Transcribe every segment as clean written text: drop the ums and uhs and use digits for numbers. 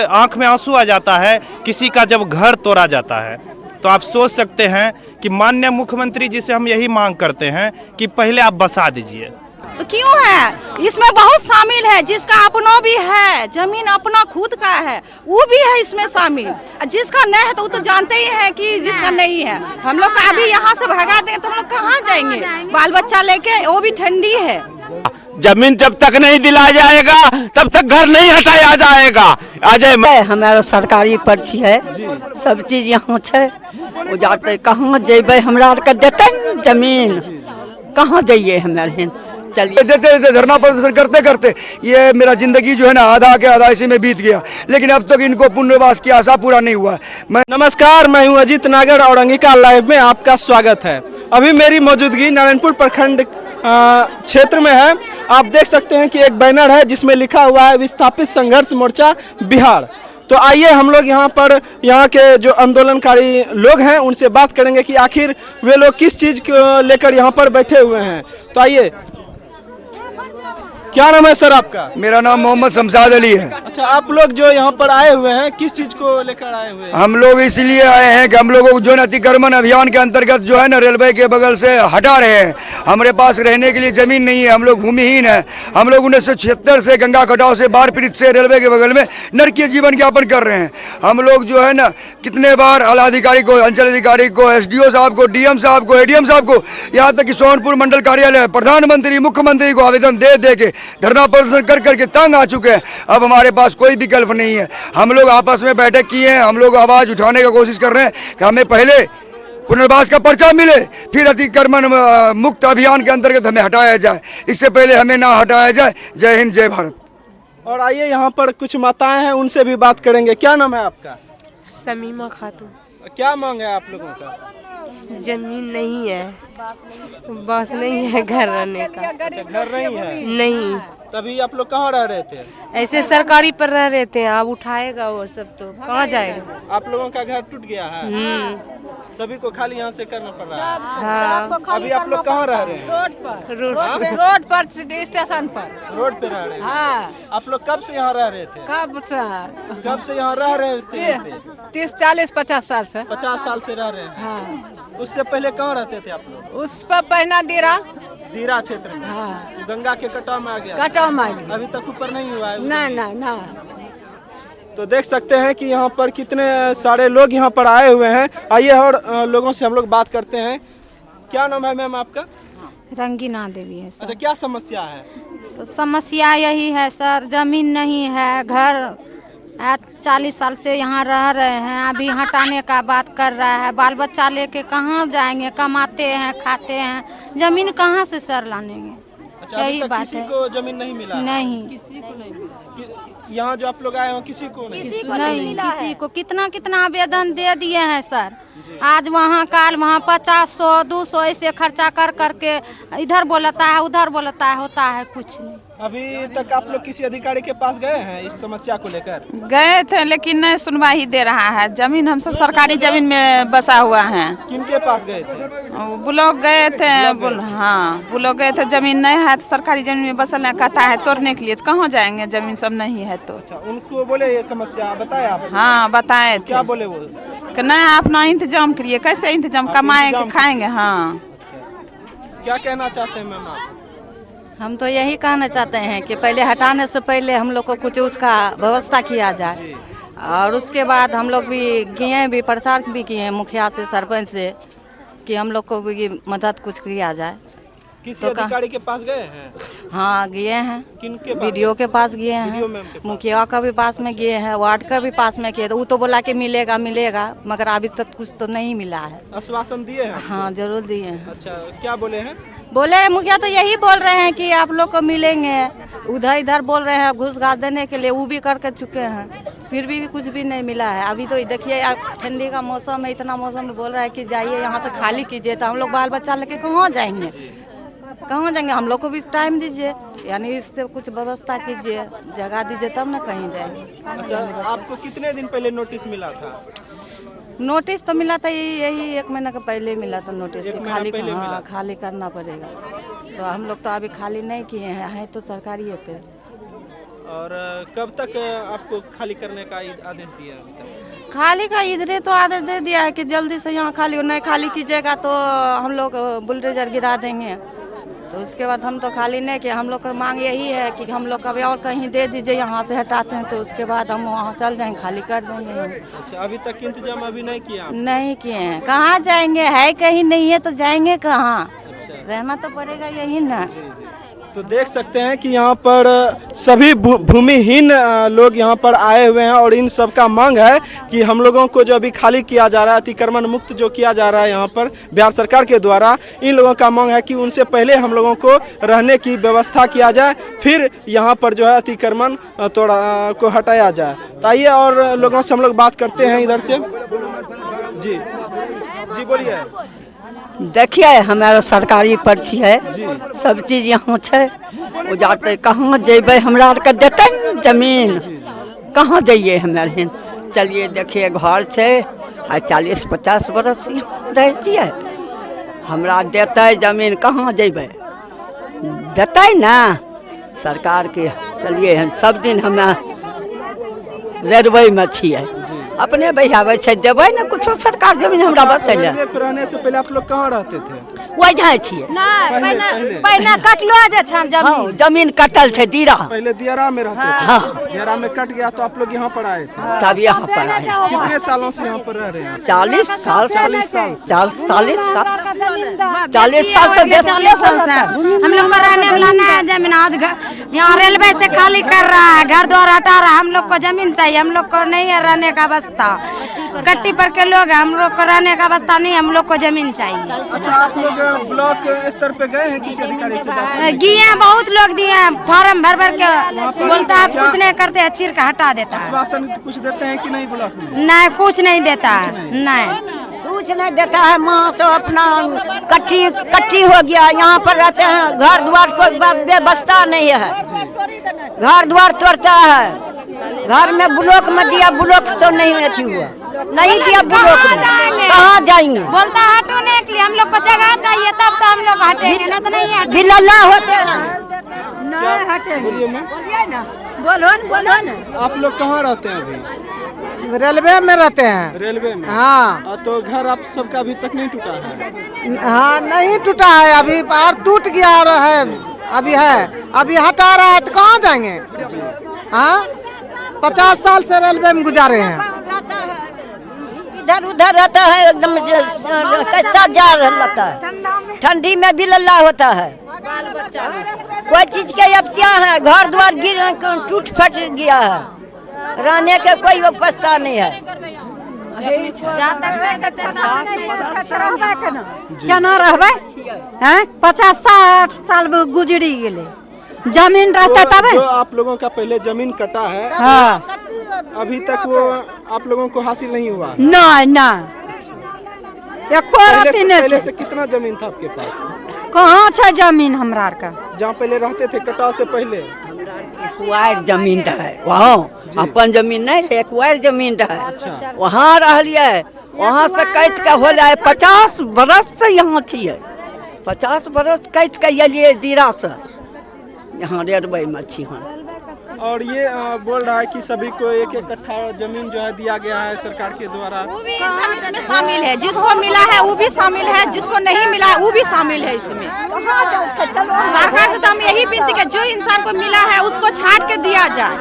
आंख में आंसू आ जाता है किसी का जब घर तोड़ा जाता है। तो आप सोच सकते हैं कि माननीय मुख्यमंत्री जी से हम यही मांग करते हैं कि पहले आप बसा दीजिए। तो क्यों है, इसमें बहुत शामिल है, जिसका अपना भी है, जमीन अपना खुद का है वो भी है इसमें शामिल, जिसका नहीं है तो वो तो जानते ही हैं कि जिसका नहीं है। हम लोग का अभी यहाँ से भगा देंगे तो हम लोग कहाँ जाएंगे बाल बच्चा लेके, वो भी ठंडी है। जमीन जब तक नहीं दिलाया जाएगा तब तक घर नहीं हटाया जाएगा। अजय हमारा सरकारी पर्ची है, सब चीज यहाँ है, वो जाते कहाँ जेबे, हमरा के देते जमीन कहाँ जाइए हमारे, चलिए देते धरना प्रदर्शन करते करते ये मेरा जिंदगी जो है ना आधा के आधा इसी में बीत गया, लेकिन अब तक इनको पुनर्वास की आशा पूरा नहीं हुआ। नमस्कार, मैं हूं अजीत नागर और अंगिका लाइव में आपका स्वागत है। अभी मेरी मौजूदगी नारायणपुर प्रखंड क्षेत्र में है। आप देख सकते हैं कि एक बैनर है जिसमें लिखा हुआ है विस्थापित संघर्ष मोर्चा बिहार। तो आइए हम लोग यहाँ के जो आंदोलनकारी लोग हैं उनसे बात करेंगे कि आखिर वे लोग किस चीज़ को लेकर यहाँ पर बैठे हुए हैं। तो आइए, क्या नाम है सर आपका? मेरा नाम मोहम्मद शमशाद अली है। अच्छा, आप लोग जो यहाँ पर आए हुए हैं किस चीज को लेकर आए हुए हैं? हम लोग इसलिए आए हैं कि हम लोगों को जो है अतिक्रमण अभियान के अंतर्गत जो है ना रेलवे के बगल से हटा रहे हैं। हमारे पास रहने के लिए जमीन नहीं है, हम लोग भूमिहीन है। हम लोग 1976 से गंगा कटाव से बाढ़ पीड़ित से रेलवे के बगल में नरकीय जीवन यापन कर रहे हैं। हम लोग जो है ना कितने बार आलाधिकारी को, अंचल अधिकारी को, SDO साहब को, DM साहब को, ADM साहब को, यहाँ तक कि सोनपुर मंडल कार्यालय, प्रधानमंत्री, मुख्यमंत्री को आवेदन दे दे के धरना प्रदर्शन कर करके तंग आ चुके हैं। अब हमारे पास कोई विकल्प नहीं है। हम लोग आपस में बैठक किए हैं, हम लोग आवाज उठाने की कोशिश कर रहे हैं कि हमें पहले पुनर्वास का पर्चा मिले, फिर अतिक्रमण मुक्त अभियान के अंतर्गत हमें हटाया जाए, इससे पहले हमें ना हटाया जाए। जय हिंद, जय भारत। और आइए यहाँ पर कुछ माताएं हैं, उनसे भी बात करेंगे। क्या नाम है आपका? समीमा खातून। क्या मांग है आप लोगों का? जमीन नहीं है, बस नहीं है घर रहने का। अच्छा, घर नहीं है? नहीं। तभी आप लोग कहाँ रह रहे थे? ऐसे सरकारी पर रह रहे थे, अब उठाएगा वो सब तो कहाँ जाएगा। आप लोगों का घर टूट गया है? सभी को खाली यहाँ से करना पड़ रहा है। हाँ। अभी आप लोग कहाँ रह रहे हैं? रोड पर, स्टेशन पर, रोड पे रह रहे हैं। हाँ। आप लोग कब से यहाँ रह रहे थे? कब से यहाँ रह रहे थे? 30, 40, 50 साल से। 50 साल से रह रहे हैं। हाँ। उससे पहले कहाँ रहते थे आप लोग? उस पर पहना दीरा क्षेत्र में। हाँ। गंगा के कटाव में आ गया। कटाव में अभी तक ऊपर नहीं हुआ है? ना। तो देख सकते हैं कि यहाँ पर कितने सारे लोग यहाँ पर आए हुए हैं। आइए और लोगों से हम लोग बात करते हैं। क्या नाम है मैम आपका? रंगीना देवी है सर। अच्छा, क्या समस्या है? समस्या यही है सर, जमीन नहीं है, घर 40 साल से यहाँ रह रहे हैं, अभी हटाने का बात कर रहा है। बाल बच्चा लेके कहाँ जाएंगे, कमाते हैं, खाते हैं, जमीन कहाँ से सर लानेंगे? अच्छा, यही बात किसी है। को जमीन नहीं मिला? नहीं, किसी को नहीं मिला। यहाँ जो आप लोग आए हो किसी को नहीं? किसी को कितना आवेदन दे दिए हैं सर। आज वहाँ काल वहाँ 50, 100, 200 ऐसे खर्चा कर करके इधर बोलता है, उधर बोलता है, होता है कुछ नहीं। अभी तक आप लोग किसी अधिकारी के पास गए हैं इस समस्या को लेकर? गए थे लेकिन नहीं सुनवाई दे रहा है। जमीन हम सब सरकारी जमीन में बसा हुआ है। किनके पास गए थे? ब्लॉक गए थे। हाँ, ब्लॉक गए थे, जमीन नहीं है तो सरकारी जमीन में बसना कहता है तोड़ने के लिए, तो कहाँ जाएंगे जमीन सब नहीं है तो। अच्छा, उनको बोले ये समस्या बताया आप? हाँ, बताए थे। क्या बोले वो? कि नहीं अपना इंतजाम करिए, कैसे इंतजाम, कमाएंगे खाएंगे। हाँ। क्या कहना चाहते हैं मैम आप? हम तो यही कहना चाहते हैं कि पहले हटाने से पहले हम लोग को कुछ उसका व्यवस्था किया जाए, और उसके बाद हम लोग भी किए, भी प्रसार भी किए मुखिया से, सरपंच से, कि हम लोग को भी मदद कुछ किया जाए। किसी अधिकारी के पास गए हैं? हाँ, गए हैं। किनके पास? वीडियो के पास गए हैं, मुखिया का भी पास में गए हैं, वार्ड का भी पास में किए। तो वो तो बोला कि मिलेगा, मगर अभी तक कुछ तो नहीं मिला है। आश्वासन दिए हैं? हाँ, जरूर दिए हैं। अच्छा, क्या बोले हैं? बोले मुखिया तो यही बोल रहे हैं कि आप लोग को मिलेंगे, उधर इधर बोल रहे हैं घूस घास देने के लिए, वो भी करके चुके हैं, फिर भी कुछ भी नहीं मिला है। अभी तो देखिए ठंडी का मौसम है, इतना मौसम में बोल रहा है कि जाइए यहाँ से खाली कीजिए, तो हम लोग बाल बच्चा लेके कहाँ जाएंगे? हम लोग को भी टाइम दीजिए, यानी इससे कुछ व्यवस्था कीजिए, जगह दीजिए, तब ना कहीं जाएंगे। अच्छा, आपको कितने दिन पहले नोटिस मिला था? नोटिस तो मिला था यही 1 महीना के पहले मिला था नोटिस कि खाली करना पड़ेगा। तो हम लोग तो अभी खाली नहीं किए हैं तो सरकारी पे। और कब तक आपको खाली करने का आदेश दिया अभी तक? खाली का इधरे तो आदेश दे दिया है कि जल्दी से यहाँ खाली, नहीं खाली कीजिएगा तो हम लोग बुलडोजर गिरा देंगे। तो उसके बाद हम तो खाली नहीं किए, हम लोग का मांग यही है कि हम लोग कभी और कहीं दे दीजिए, यहाँ से हटाते हैं तो उसके बाद हम वहाँ चल जाएंगे, खाली कर देंगे। अच्छा, अभी तक इंतजाम अभी नहीं किया? नहीं किए हैं, कहाँ जाएंगे, है कहीं नहीं है तो जाएंगे कहाँ? रहना तो पड़ेगा यही ना। तो देख सकते हैं कि यहाँ पर सभी भूमिहीन लोग यहाँ पर आए हुए हैं और इन सब का मांग है कि हम लोगों को जो अभी खाली किया जा रहा है, अतिक्रमण मुक्त जो किया जा रहा है यहाँ पर बिहार सरकार के द्वारा, इन लोगों का मांग है कि उनसे पहले हम लोगों को रहने की व्यवस्था किया जाए, फिर यहाँ पर जो है अतिक्रमण को हटाया जाए। तो आइए और लोगों से हम लोग बात करते हैं इधर से। जी जी बोलिए। देखिए हमारा सरकारी पर्ची है, सब चीज यहाँ है। वो जाते कहाँ जेबे, हमरा आर के देते जमीन, कहाँ जाइए हमारे? चलिए देखिए घर से 40-50 बरस रह छिए, हमरा देते जमीन, कहाँ जेबे? देते ना सरकार के। चलिए हम सब दिन हमें रेलवे में छिए, अपने बहियावे छे, देवे ना कुछ सरकार जमीन हमरा बचैले। रहने से पहले आप लोग कहाँ रहते थे? वही जाए छिए। पहले कटलो जे छन जमीन, जमीन कटल थे दीरा, पहले दियारा में रहते थे। हाँ। दियारा में कट गया तो आप लोग यहाँ पर आए थे? तब यहाँ पर आए। कितने सालों से यहाँ पर रह रहे हैं? 40 साल। 40 साल। 40 साल से 40 साल से हम लोग को रहने वाला है जमीन। आज यहाँ रेलवे से खाली कर रहा है, घर द्वार हटा रहा है, हम लोग को जमीन चाहिए, हम लोग को नहीं है रहने का अवस्था। कट्टी पर के लोग हम लोग को रहने का अवस्था नहीं, हम लोग को जमीन चाहिए। अच्छा, आप लोग ब्लॉक स्तर पे गए हैं किसी अधिकारी से बात? किए, बहुत लोग दिए, फॉर्म भर भर के बोलता है, कुछ नहीं करते है, चीर का हटा देता है। आश्वासन कुछ देते हैं कि नहीं ब्लॉक में? नहीं, कुछ नहीं देता है, नहीं कुछ नहीं देता है। माँ से अपना कट्टी हो गया, यहाँ पर रहते हैं, घर द्वार को व्यवस्था नहीं है, घर द्वार तोड़ता है। घर में ब्लॉक में दिया, ब्लॉक तो नहीं अथी हुआ, नहीं दिया ब्लॉक में, कहाँ जाएंगे? बोलता है हटने के लिए, हम लोग को जगह चाहिए तब तो हम लोग हटेंगे, ना तो नहीं हटेंगे। बिल्ला होते हैं, नहीं हटेंगे। बोलिए मैम, बोलो न। आप लोग कहाँ रहते हैं अभी? रेलवे में रहते हैं। रेलवे में? हाँ। तो घर आप सबका अभी तक नहीं टूटा है? हाँ, नहीं टूटा है अभी, और टूट गया और है अभी, है अभी हटा रहा है तो कहाँ जाएंगे? हाँ, 50 साल से रेलवे में गुजारे हैं। इधर उधर रहता है, एकदम कैसा जा रहता है, ठंडी में भी लल्ला होता है, कोई चीज के अफ्तिया है, घर द्वार गिर टूट फट गया है, रहने के कोई व्यवस्था नहीं है। केना रहबे? 50-60 साल गुजरी गेले, जमीन रहता तब। जो आप लोगों का पहले जमीन कटा है, हाँ, अभी तक वो आप लोगों को हासिल नहीं हुआ? नहीं नहीं, पहले से कितना जमीन था आपके पास? कहाँ है जमीन हमरा आर का? जहाँ पहले रहते थे कटाव से पहले? एक्वायर जमीन है, वहाँ अपन जमीन नहीं, एक्वायर जमीन है, वहाँ रहिए, वहाँ से कट के हो जाए। 50 बरस से यहाँ छिए, 50 बरस कट के एलिए दीरा से, यहाँ रेलवे में छिए। और ये बोल रहा है कि सभी को 1-1 कट्ठा जमीन जो है दिया गया है सरकार के द्वारा। वो भी इसमें शामिल है, जिसको मिला है वो भी शामिल है, जिसको नहीं मिला है वो भी शामिल है इसमें। सरकार से तो हम यही विनती है, जो इंसान को मिला है उसको छाट के दिया जाए,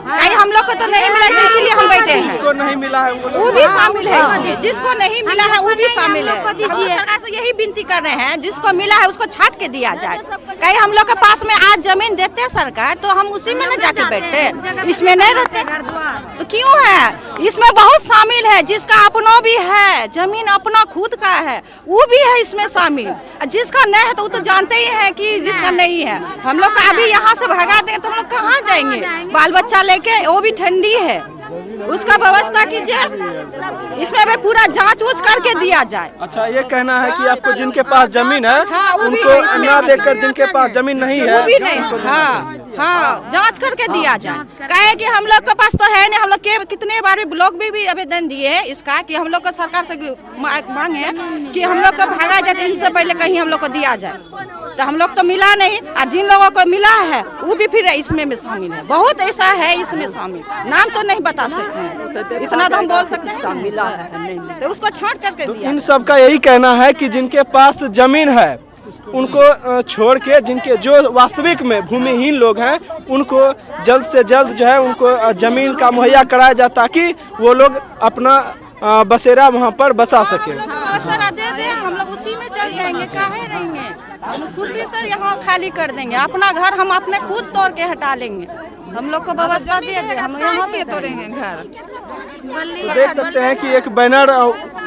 कहीं हम लोग को तो नहीं मिला है, इसीलिए हम बैठे हैं। जिसको नहीं मिला है वो भी शामिल है इसमें, जिसको नहीं मिला है वो भी शामिल है। हम सरकार से यही विनती कर रहे हैं, जिसको मिला है उसको छाट के दिया जाए। कहीं हम लोग के पास में आज जमीन देते सरकार तो हम उसी में न जाके बैठते, इसमें नहीं रहते तो क्यों है? इसमें बहुत शामिल है, जिसका अपना भी है, जमीन अपना खुद का है वो भी है इसमें शामिल, जिसका नहीं है तो वो तो जानते ही है कि जिसका नहीं है। हम लोग का अभी यहाँ से भगा देंगे तो हम लोग कहाँ जाएंगे? बाल बच्चा लेके, वो भी ठंडी है, उसका व्यवस्था कीजिए, इसमें भी पूरा जांच उच करके दिया जाए। अच्छा, ये कहना है कि आपको जिनके पास जमीन है हाँ, वो भी उनको है इसमें। ना देकर जिनके पास जमीन नहीं है वो भी नहीं, हाँ हाँ जांच करके दिया जाए। कहे कि हम लोग के पास तो है नहीं, हम लोग के कितने बार लोग भी आवेदन दिए हैं इसका कि हम लोग को सरकार से मांगे कि हम लोग को भागा जाए, इससे पहले कहीं हम लोग को दिया जाए। तो हम लोग तो मिला नहीं, और जिन लोगों को मिला है वो भी फिर इसमें शामिल है। बहुत ऐसा है इसमें शामिल, नाम तो नहीं बता सकते हैं, इतना तो हम बोल सकते हैं मिला है, तो उसको छांट करके दिया। इन सब का यही कहना है कि जिनके पास जमीन है उनको छोड़ के जिनके जो वास्तविक में भूमिहीन लोग हैं उनको जल्द से जल्द जो है उनको जमीन का मुहैया कराया जाए, ताकि वो लोग अपना बसेरा वहाँ पर बसा सके। बसेरा दे दे, हम लोग उसी में चल जाएंगे, काहे रहेंगे, हम खुशी से यहाँ खाली कर देंगे अपना घर, हम अपने खुद तोड़ के हटा लेंगे। हम लोग को व्यवस्था दे दे, हम यहाँ से तोड़ेंगे घर। देख सकते हैं कि एक बैनर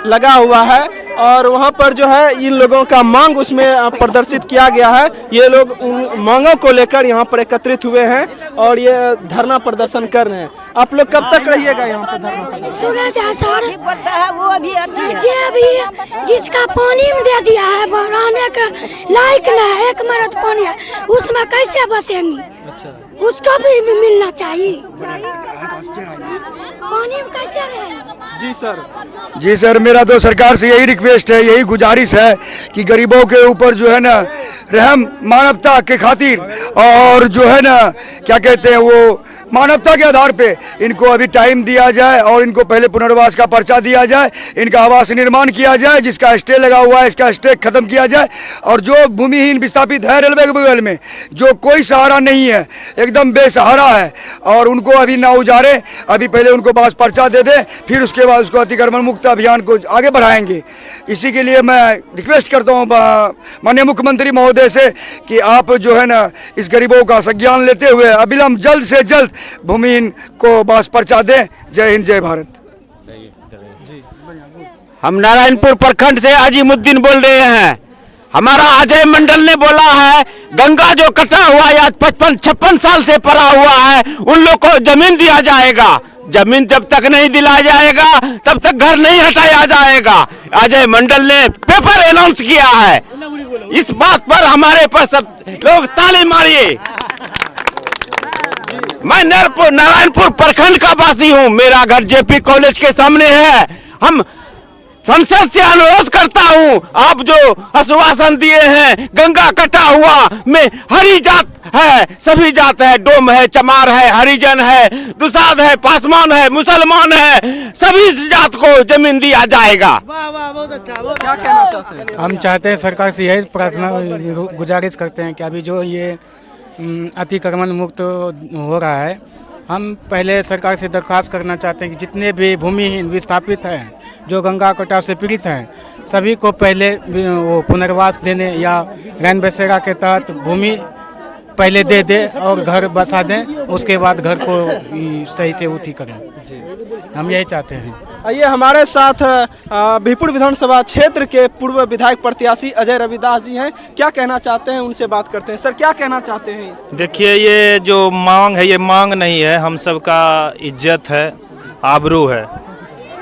लगा हुआ है और वहाँ पर जो है इन लोगों का मांग उसमें प्रदर्शित किया गया है। ये लोग उन मांगों को लेकर यहाँ पर एकत्रित हुए हैं और ये धरना प्रदर्शन कर रहे हैं। आप लोग कब तक रहिएगा यहाँ पर धरना प्रदर्शन? जिसका पानी में दे दिया है रहने का लायक नहीं है, एक मरद पानी है उसमें कैसे बसेंगे? उसको भी मिलना चाहिए, पानी में कैसे रहेंगे? जी सर, मेरा तो सरकार से यही रिक्वेस्ट है, यही गुजारिश है कि गरीबों के ऊपर जो है ना रहम, मानवता के खातिर, और जो है ना क्या कहते हैं वो मानवता के आधार पे इनको अभी टाइम दिया जाए और इनको पहले पुनर्वास का पर्चा दिया जाए, इनका आवास निर्माण किया जाए, जिसका स्टे लगा हुआ है इसका स्टे खत्म किया जाए, और जो भूमिहीन विस्थापित है रेलवे के बगल में जो कोई सहारा नहीं है, एकदम बेसहारा है, और उनको अभी ना उजारे, अभी पहले उनको आवास पर्चा दे दे, फिर उसके बाद उसको अतिक्रमण मुक्त अभियान को आगे बढ़ाएंगे। इसी के लिए मैं रिक्वेस्ट करता हूँ माननीय मुख्यमंत्री महोदय से कि आप जो है ना इस गरीबों का संज्ञान लेते हुए अविलंब जल्द से जल्द भूमिहीन को बास पर्चा दें। जय हिंद, जय भारत। हम नारायणपुर प्रखंड से अजीमुद्दीन बोल रहे हैं। हमारा अजय मंडल ने बोला है गंगा जो कटा हुआ है आज 55-56 साल से पड़ा हुआ है, उन लोग को जमीन दिया जाएगा। जमीन जब तक नहीं दिलाया जाएगा तब तक घर नहीं हटाया जाएगा। अजय मंडल ने पेपर अनाउंस किया है, इस बात पर हमारे पर सब लोग ताली मारिए। मैं नारायणपुर प्रखंड का वासी हूँ, मेरा घर जेपी कॉलेज के सामने है। हम संसद से अनुरोध करता हूँ, आप जो आश्वासन दिए हैं गंगा कटा हुआ में हरी जात है, सभी जात है, डोम है, चमार है, हरिजन है, दुसाद है, पासवान है, मुसलमान है, सभी जात को जमीन दिया जाएगा। क्या कहना चाहते हैं? हम चाहते हैं सरकार से यही प्रार्थना गुजारिश करते हैं कि अभी जो ये अतिक्रमण मुक्त हो रहा है, हम पहले सरकार से दरख्वास्त करना चाहते हैं कि जितने भी भूमिहीन विस्थापित हैं जो गंगा कटाव से पीड़ित हैं, सभी को पहले वो पुनर्वास देने या रैन बसेरा के तहत भूमि पहले दे दे और घर बसा दें, उसके बाद घर को सही से उठी करें। हम यही चाहते हैं। आइए हमारे साथ बीहपुर विधानसभा क्षेत्र के पूर्व विधायक प्रत्याशी अजय रविदास जी हैं। क्या कहना चाहते हैं, उनसे बात करते हैं। सर क्या कहना चाहते हैं? देखिए, ये जो मांग है ये मांग नहीं है, हम सबका इज्जत है, आबरू है,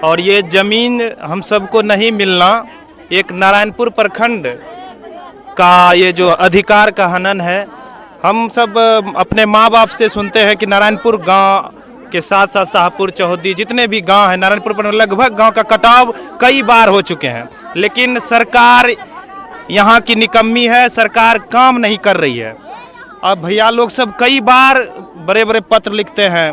और ये ज़मीन हम सबको नहीं मिलना एक नारायणपुर प्रखंड का ये जो अधिकार का हनन है। हम सब अपने माँ बाप से सुनते हैं कि नारायणपुर गांव के साथ साथ शाहपुर, चौहदी, जितने भी गांव हैं नारायणपुर पर लगभग गांव का कटाव कई बार हो चुके हैं, लेकिन सरकार यहाँ की निकम्मी है, सरकार काम नहीं कर रही है। अब भैया लोग सब कई बार बड़े बड़े पत्र लिखते हैं,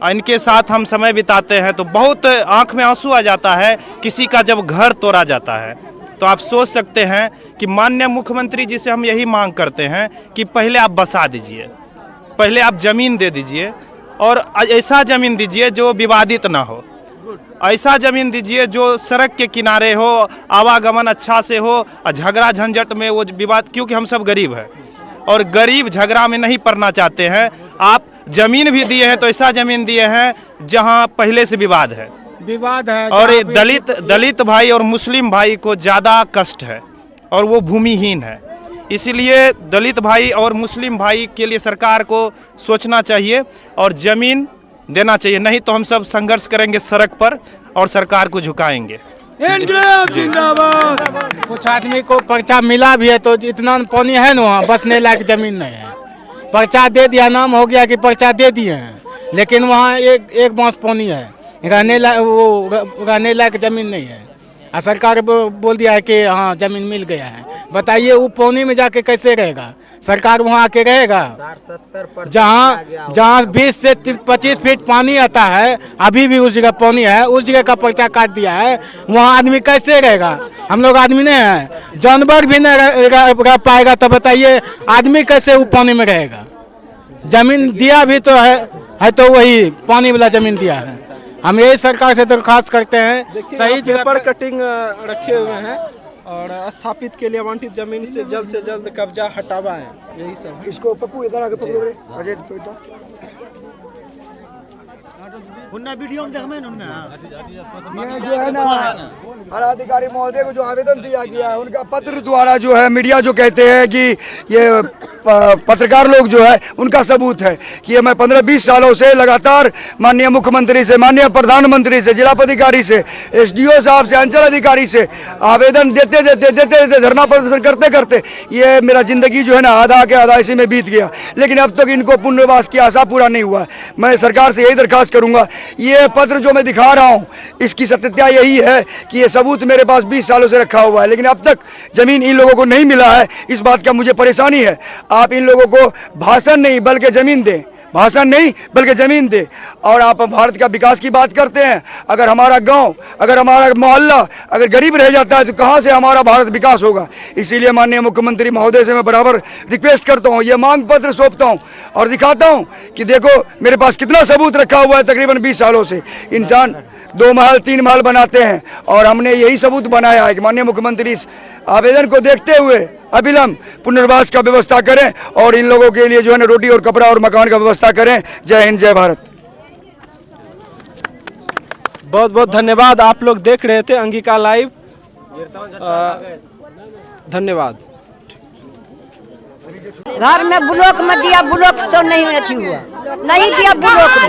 इनके साथ हम समय बिताते हैं तो बहुत आंख में आंसू आ जाता है किसी का जब घर तोड़ा जाता है। तो आप सोच सकते हैं कि माननीय मुख्यमंत्री जी से हम यही मांग करते हैं कि पहले आप बसा दीजिए, पहले आप ज़मीन दे दीजिए, और ऐसा ज़मीन दीजिए जो विवादित ना हो, ऐसा ज़मीन दीजिए जो सड़क के किनारे हो, आवागमन अच्छा से हो, और झगड़ा झंझट में वो विवाद, क्योंकि हम सब गरीब हैं और गरीब झगड़ा में नहीं पड़ना चाहते हैं। आप ज़मीन भी दिए हैं तो ऐसा ज़मीन दिए हैं जहां पहले से विवाद है, और दलित भाई और मुस्लिम भाई को ज़्यादा कष्ट है और वो भूमिहीन है। इसीलिए दलित भाई और मुस्लिम भाई के लिए सरकार को सोचना चाहिए और ज़मीन देना चाहिए, नहीं तो हम सब संघर्ष करेंगे सड़क पर और सरकार को झुकाएंगे। कुछ आदमी को पर्चा मिला भी है तो इतना पानी है ना, वहाँ बसने लायक ज़मीन नहीं है, पर्चा दे दिया, नाम हो गया कि पर्चा दे दिए हैं, लेकिन वहाँ एक बांस पानी है, रहने लायक जमीन नहीं है। और सरकार बोल दिया है कि हाँ जमीन मिल गया है। बताइए वो पानी में जाके कैसे रहेगा? सरकार वहाँ आके रहेगा? जहाँ 20 से 25 फीट पानी आता है, अभी भी उस जगह पानी है, उस जगह का पर्चा काट दिया है, वहाँ आदमी कैसे रहेगा? हम लोग आदमी नहीं है, जानवर भी नहीं रह पाएगा, तो बताइए आदमी कैसे वो पानी में रहेगा? जमीन दिया भी तो है तो वही पानी वाला जमीन दिया है। हम यही सरकार से दरख्वास्त करते हैं, सही जगह पर कटिंग रखे हुए हैं और स्थापित के लिए आवंटित जमीन से जल्द कब्जा हटावाएं, यही सब। इसको पप्पू इधर आके पकड़ो रे, अजय वीडियो में ये जो है ना हर अधिकारी महोदय को जो आवेदन दिया गया है, उनका पत्र द्वारा जो है मीडिया जो कहते हैं कि ये पत्रकार लोग जो है उनका सबूत है कि ये मैं 15-20 सालों से लगातार माननीय मुख्यमंत्री से, माननीय प्रधानमंत्री से, जिला पदाधिकारी से, एसडीओ साहब से, अंचल अधिकारी से आवेदन देते धरना प्रदर्शन करते करते ये मेरा जिंदगी जो है ना आधा के आधा इसी में बीत गया, लेकिन अब तक इनको पुनर्वास की आशा पूरा नहीं हुआ। मैं सरकार से यही दरखास्त करूंगा, ये पत्र जो मैं दिखा रहा हूँ इसकी सत्यता यही है कि ये सबूत मेरे पास 20 सालों से रखा हुआ है, लेकिन अब तक जमीन इन लोगों को नहीं मिला है। इस बात का मुझे परेशानी है। आप इन लोगों को भाषण नहीं बल्कि जमीन दें, भाषण नहीं बल्कि जमीन दे। और आप भारत का विकास की बात करते हैं, अगर हमारा गांव, अगर हमारा मोहल्ला अगर गरीब रह जाता है तो कहां से हमारा भारत विकास होगा? इसीलिए माननीय मुख्यमंत्री महोदय से मैं बराबर रिक्वेस्ट करता हूं, ये मांग पत्र सौंपता हूं और दिखाता हूं कि देखो मेरे पास कितना सबूत रखा हुआ है। तकरीबन 20 सालों से इंसान 2 महल 3 महल बनाते हैं और हमने यही सबूत बनाया है कि माननीय मुख्यमंत्री इस आवेदन को देखते हुए अविलंब पुनर्वास का व्यवस्था करें और इन लोगों के लिए जो है ना रोटी और कपड़ा और मकान का व्यवस्था करें। जय हिंद, जय भारत। बहुत बहुत धन्यवाद। आप लोग देख रहे थे अंगिका लाइव, धन्यवाद। घर में ब्लॉक में दिया, ब्लॉक तो नहीं हुआ, नहीं दिया ब्लॉक में,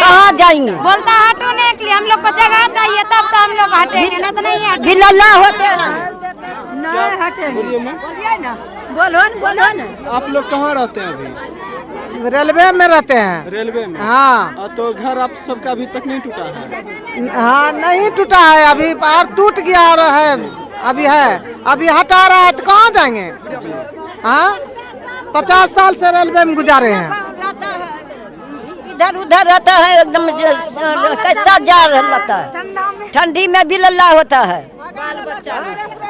कहाँ जाएंगे? बोलता हटने के लिए हम लोग को जगह चाहिए, तब तो हम लोग हटेंगे, नहीं तो नहीं हटेंगे। बिल्ला होते हैं नहीं हटेंगे। बोलिए मां, बोलो ना। आप लोग कहाँ रहते हैं अभी? रेलवे में रहते हैं। रेलवे में? हाँ। तो घर आप सबका अभी तक नहीं टूटा है? हाँ नहीं टूटा है, अभी और टूट गया और है अभी हटा रहा है, तो कहाँ जाएंगे? हाँ 50 साल से रेलवे में गुजारे हैं। इधर उधर रहता है, एकदम कैसा जा रहता है, ठंडी में भी लल्ला होता है,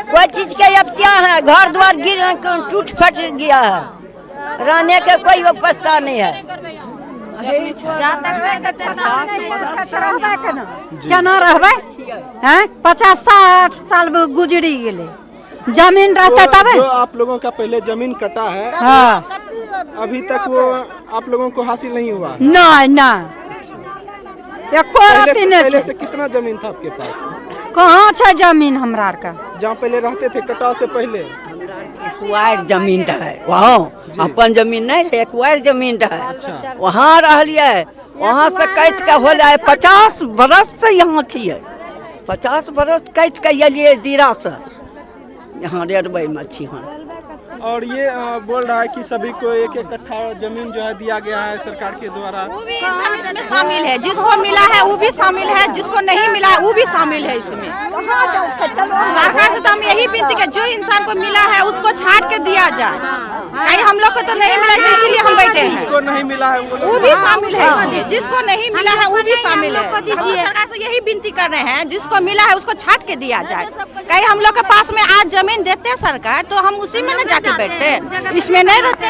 कोई चीज के अफ्तिया है, घर द्वार गिर टूट फट गया है, रहने के कोई व्यवस्था नहीं है। केना रहबै? 50-60 साल गुजरी गेले, जमीन रहता तब जो आप लोगों का पहले जमीन कटा है, हाँ, अभी तक वो आप लोगों को हासिल नहीं हुआ? नहीं पहले से कितना जमीन था आपके पास? कहाँ है जमीन हमरा का? जहाँ पहले रहते थे कटाव से पहले एक्वायर जमीन है, वहाँ अपन जमीन नहीं, एक्वायर जमीन है। अच्छा। वहाँ रहलिए, वहाँ से कट के हो जाए 50 बरस से यहाँ छिए, 50 बरस कट के एलिए दीरा से यहाँ रेलवे में छी। और ये बोल रहा है कि सभी को 1-1 कट्ठा जमीन जो है दिया गया है सरकार के द्वारा। वो भी इंसान इसमें शामिल है, जिसको मिला है वो भी शामिल है, जिसको नहीं मिला है वो भी शामिल है इसमें। सरकार से तो हम यही विनती है, जो इंसान को मिला है उसको छाट के दिया जाए। कहीं हम लोग को तो नहीं मिला, इसीलिए हम बैठे हैं। जिसको नहीं मिला है वो भी शामिल है इसमें, जिसको नहीं मिला है वो भी शामिल है। हम सरकार से यही विनती कर रहे हैं, जिसको मिला है उसको छाट के दिया जाए। कहीं हम लोग के पास में आज जमीन देते सरकार तो हम उसी में न जाके बैठते, इसमें नहीं रहते।